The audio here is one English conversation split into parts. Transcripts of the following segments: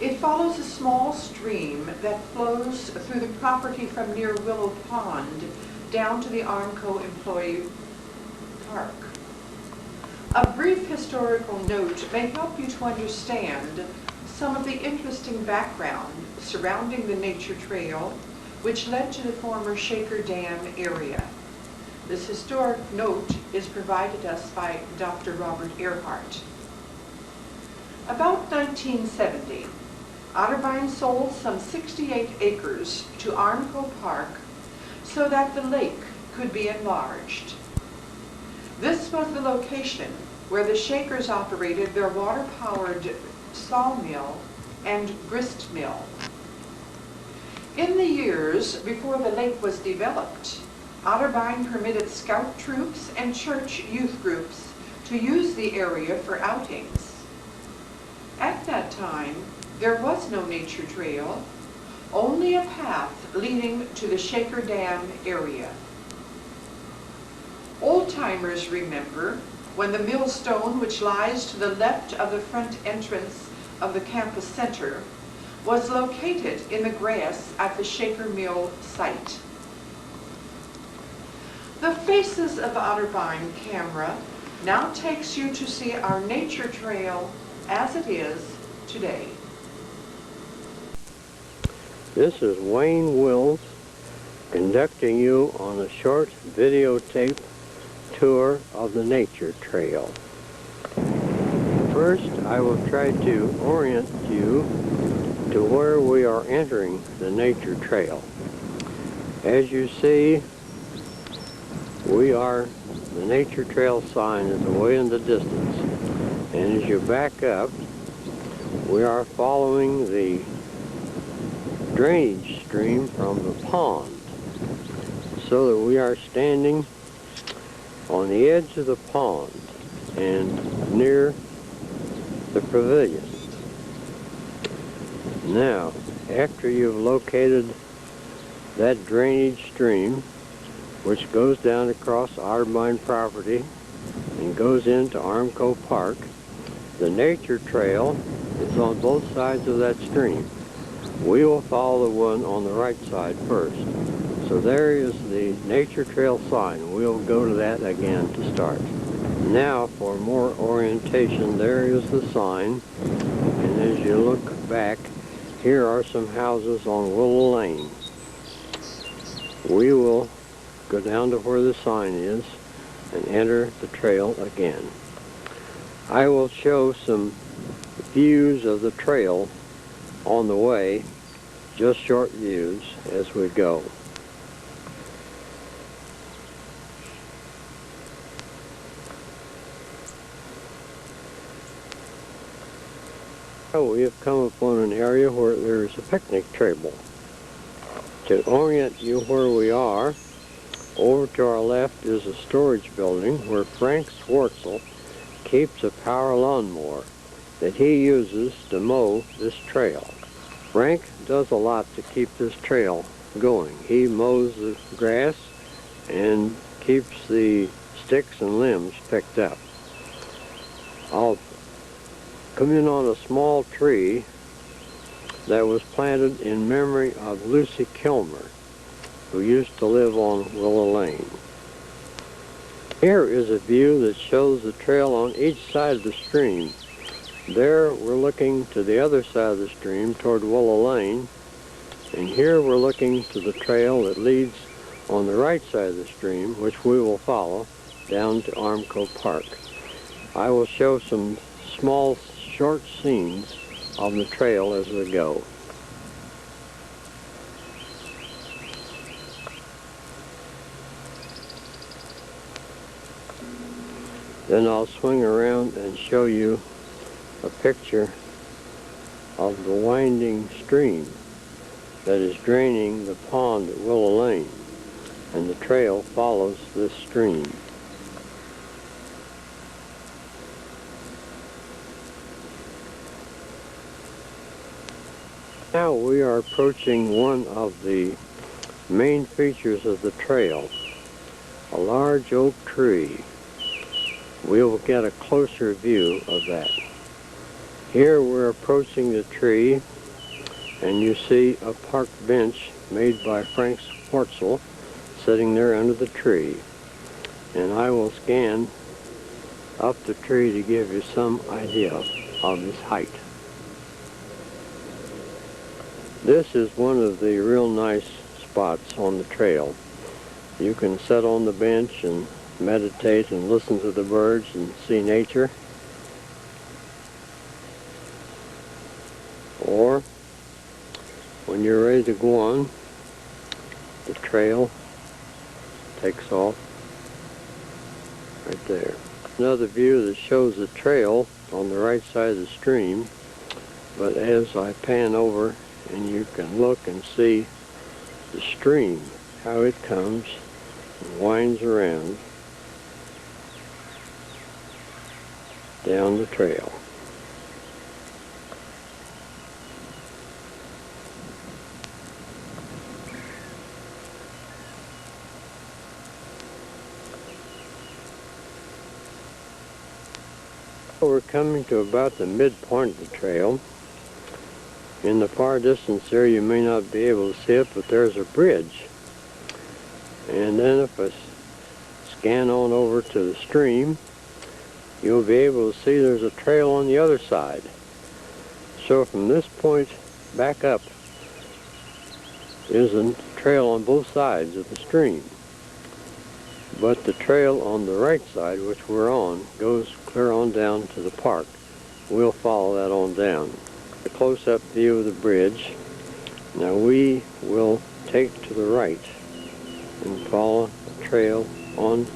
It follows a small stream that flows through the property from near Willow Pond down to the Armco Employee Park. A brief historical note may help you to understand some of the interesting background surrounding the nature trail which led to the former Shaker Dam area. This historic note is provided us by Dr. Robert Earhart. About 1970, Otterbein sold some 68 acres to Armco Park so that the lake could be enlarged. This was the location where the Shakers operated their water-powered sawmill and grist mill. In the years before the lake was developed, Otterbein permitted scout troops and church youth groups to use the area for outings. At that time, there was no nature trail, only a path leading to the Shaker Dam area. Old-timers remember when the millstone, which lies to the left of the front entrance of the campus center, was located in the grass at the Shaker Mill site. The Faces of Otterbein camera now takes you to see our nature trail as it is today. This is Wayne Wills conducting you on a short videotape tour of the nature trail. First, I will try to orient you to where we are entering the nature trail. As you see, the nature trail sign is away in the distance, and as you back up, we are following the drainage stream from the pond, so that we are standing on the edge of the pond and near the pavilion. Now, after you've located that drainage stream, which goes down across Otterbein property and goes into Armco Park, the nature trail is on both sides of that stream. We will follow the one on the right side first. So there is the nature trail sign. We'll go to that again to start. Now for more orientation, there is the sign, and as you look back, here are some houses on Willow Lane. We will go down to where the sign is and enter the trail again. I will show some views of the trail on the way, just short views as we go. We have come upon an area where there is a picnic table. To orient you where we are, over to our left is a storage building where Frank Swartzel keeps a power lawnmower that he uses to mow this trail. Frank does a lot to keep this trail going. He mows the grass and keeps the sticks and limbs picked up. I'll come in on a small tree that was planted in memory of Lucy Kilmer, who used to live on Willow Lane. Here is a view that shows the trail on each side of the stream. There we're looking to the other side of the stream toward Willow Lane, and here we're looking to the trail that leads on the right side of the stream, which we will follow down to Armco Park. I will show some small short scenes of the trail as we go. Then I'll swing around and show you a picture of the winding stream that is draining the pond at Willow Lane, and the trail follows this stream. Now we are approaching one of the main features of the trail, a large oak tree. We will get a closer view of that. Here we're approaching the tree, and you see a park bench made by Frank Schwartzel sitting there under the tree. And I will scan up the tree to give you some idea of its height. This is one of the real nice spots on the trail. You can sit on the bench and meditate and listen to the birds and see nature. Or when you're ready to go on, the trail takes off right there. Another view that shows the trail on the right side of the stream, but as I pan over, and you can look and see the stream, how it comes and winds around down the trail. We're coming to about the midpoint of the trail. In the far distance there, you may not be able to see it, but there's a bridge. And then if I scan on over to the stream, you'll be able to see there's a trail on the other side. So from this point back up is a trail on both sides of the stream. But the trail on the right side, which we're on, goes clear on down to the park. We'll follow that on down. A close-up view of the bridge. Now we will take to the right and follow the trail on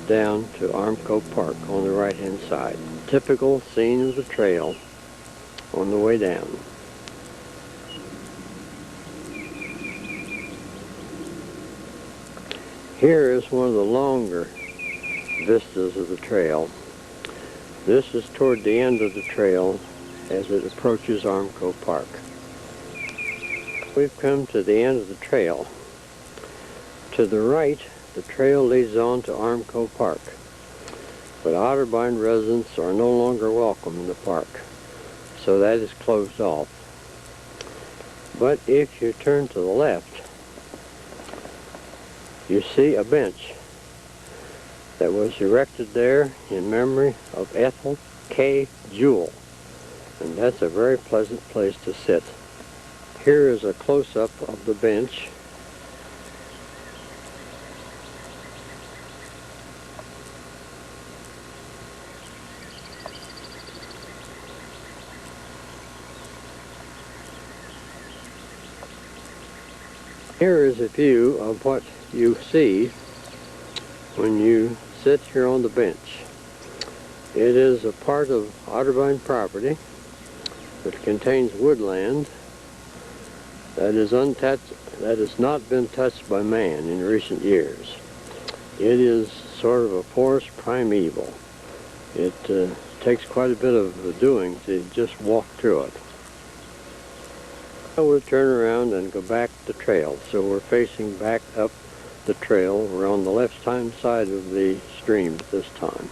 down to Armco Park on the right-hand side. Typical scene of the trail on the way down. Here is one of the longer vistas of the trail. This is toward the end of the trail as it approaches Armco Park. We've come to the end of the trail. To the right, the trail leads on to Armco Park, but Otterbein residents are no longer welcome in the park, so that is closed off. But if you turn to the left, you see a bench that was erected there in memory of Ethel K. Jewell, and that's a very pleasant place to sit. Here is a close-up of the bench. Here is a view of what you see when you sit here on the bench. It is a part of Otterbein property that contains woodland that is untouched, that has not been touched by man in recent years. It is sort of a forest primeval. It takes quite a bit of doing to just walk through it. Now we'll turn around and go back the trail. So we're facing back up the trail. We're on the left-hand side of the stream at this time.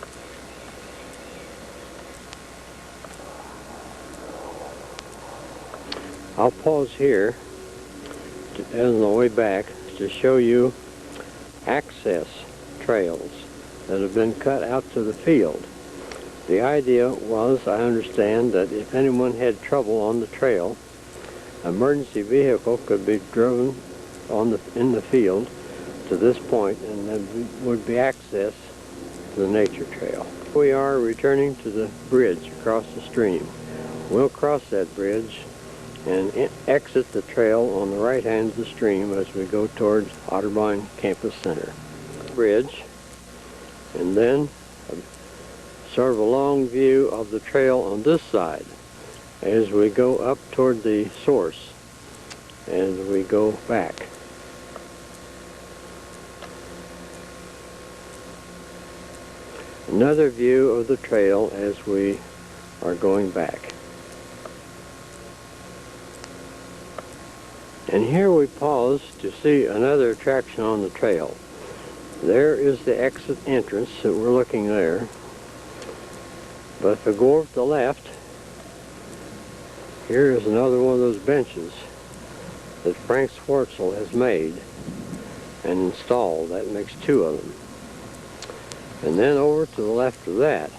I'll pause here on the way back to show you access trails that have been cut out to the field. The idea was, I understand, that if anyone had trouble on the trail, emergency vehicle could be driven in the field to this point, and there would be access to the nature trail. We are returning to the bridge across the stream. We'll cross that bridge and exit the trail on the right hand of the stream as we go towards Otterbein Campus Center. Bridge, and then sort of a long view of the trail on this side as we go up toward the source and we go back. Another view of the trail as we are going back. And here we pause to see another attraction on the trail. There is the exit entrance that we're looking there. But if we go over to the left, Here is another one of those benches that Frank Schwartzel has made and installed. That makes two of them. And then over to the left of that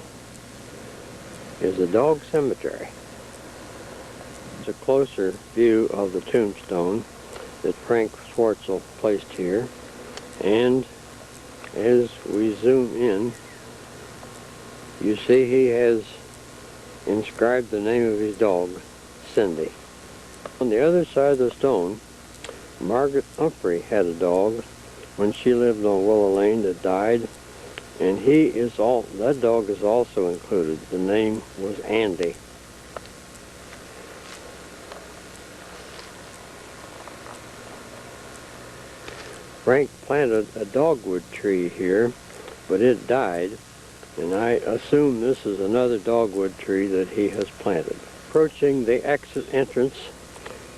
is the dog cemetery. It's a closer view of the tombstone that Frank Schwartzel placed here. And as we zoom in, you see he has inscribed the name of his dog, Cindy. On the other side of the stone, Margaret Humphrey had a dog when she lived on Willow Lane that died, and that dog is also included. The name was Andy. Frank planted a dogwood tree here, but it died, and I assume this is another dogwood tree that he has planted. Approaching the exit entrance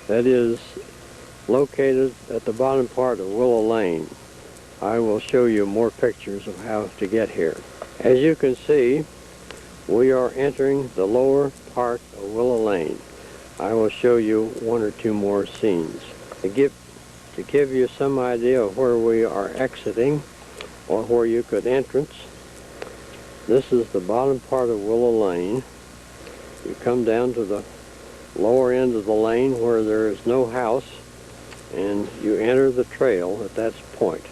that is located at the bottom part of Willow Lane. I will show you more pictures of how to get here. As you can see, we are entering the lower part of Willow Lane. I will show you one or two more scenes. To give you some idea of where we are exiting or where you could entrance, this is the bottom part of Willow Lane. You come down to the lower end of the lane where there is no house, and you enter the trail at that point.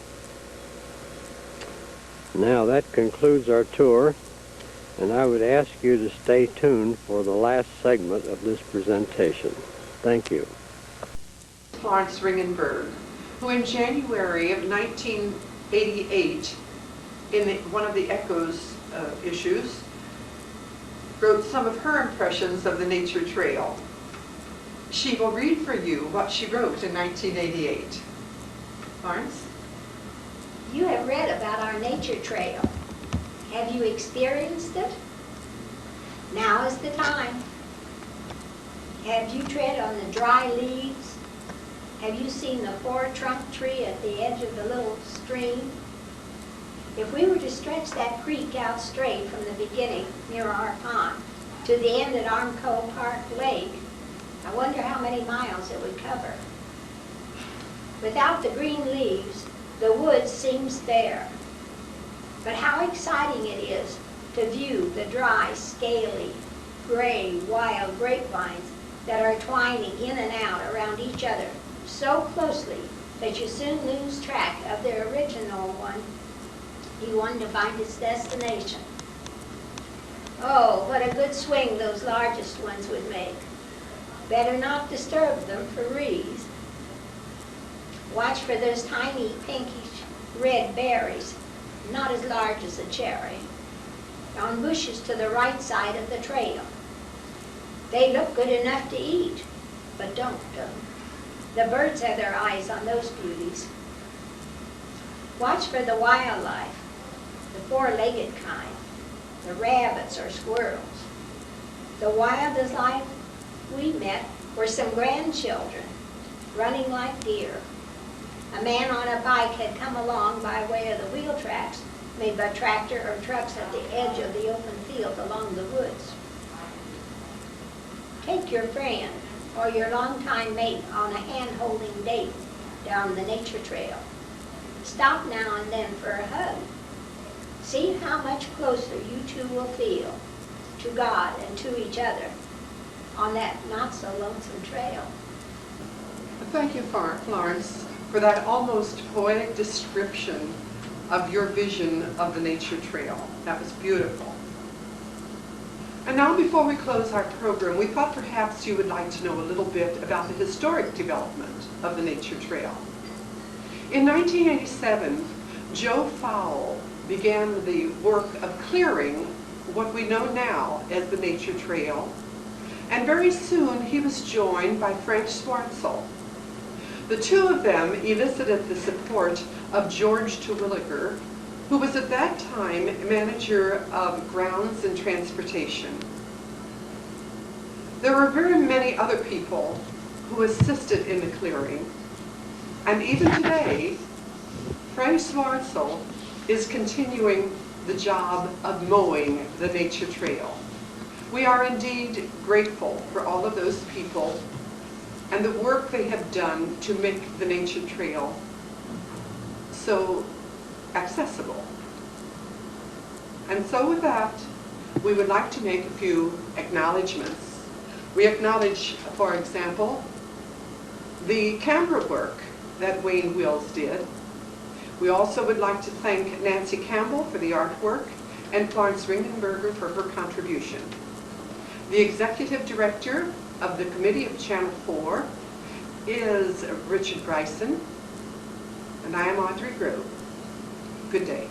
Now that concludes our tour, and I would ask you to stay tuned for the last segment of this presentation. Thank you. Florence Ringenberg, who in January of 1988, in one of the Echoes issues, wrote some of her impressions of the nature trail. She will read for you what she wrote in 1988. Florence? You have read about our nature trail. Have you experienced it? Now is the time. Have you tread on the dry leaves? Have you seen the four-trunk tree at the edge of the little stream? If we were to stretch that creek out straight from the beginning near our pond to the end at Armco Park Lake, I wonder how many miles it would cover. Without the green leaves, the woods seems bare. But how exciting it is to view the dry, scaly, gray, wild grapevines that are twining in and out around each other so closely that you soon lose track of their original one. You want to find its destination. Oh, what a good swing those largest ones would make. Better not disturb them for reeds. Watch for those tiny pinkish red berries, not as large as a cherry, on bushes to the right side of the trail. They look good enough to eat, but don't. The birds have their eyes on those beauties. Watch for the wildlife, the four-legged kind, the rabbits or squirrels. The wildest life we met were some grandchildren running like deer. A man on a bike had come along by way of the wheel tracks made by tractor or trucks at the edge of the open field along the woods. Take your friend or your longtime mate on a hand-holding date down the nature trail. Stop now and then for a hug. See how much closer you two will feel to God and to each other on that not-so-lonesome trail. Thank you, Florence, for that almost poetic description of your vision of the nature trail. That was beautiful. And now, before we close our program, we thought perhaps you would like to know a little bit about the historic development of the nature trail. In 1987, Joe Fowle began the work of clearing what we know now as the nature trail, and very soon he was joined by Frank Schwartzel. The two of them elicited the support of George Terwilliger, who was at that time manager of grounds and transportation. There were very many other people who assisted in the clearing, and even today, Frank Schwartzel is continuing the job of mowing the nature trail. We are indeed grateful for all of those people and the work they have done to make the nature trail so accessible. And so with that, we would like to make a few acknowledgments. We acknowledge, for example, the camera work that Wayne Wills did. We also would like to thank Nancy Campbell for the artwork and Florence Ringenberger for her contribution. The executive director of the Committee of Channel 4 is Richard Bryson, and I am Audrey Grove. Good day.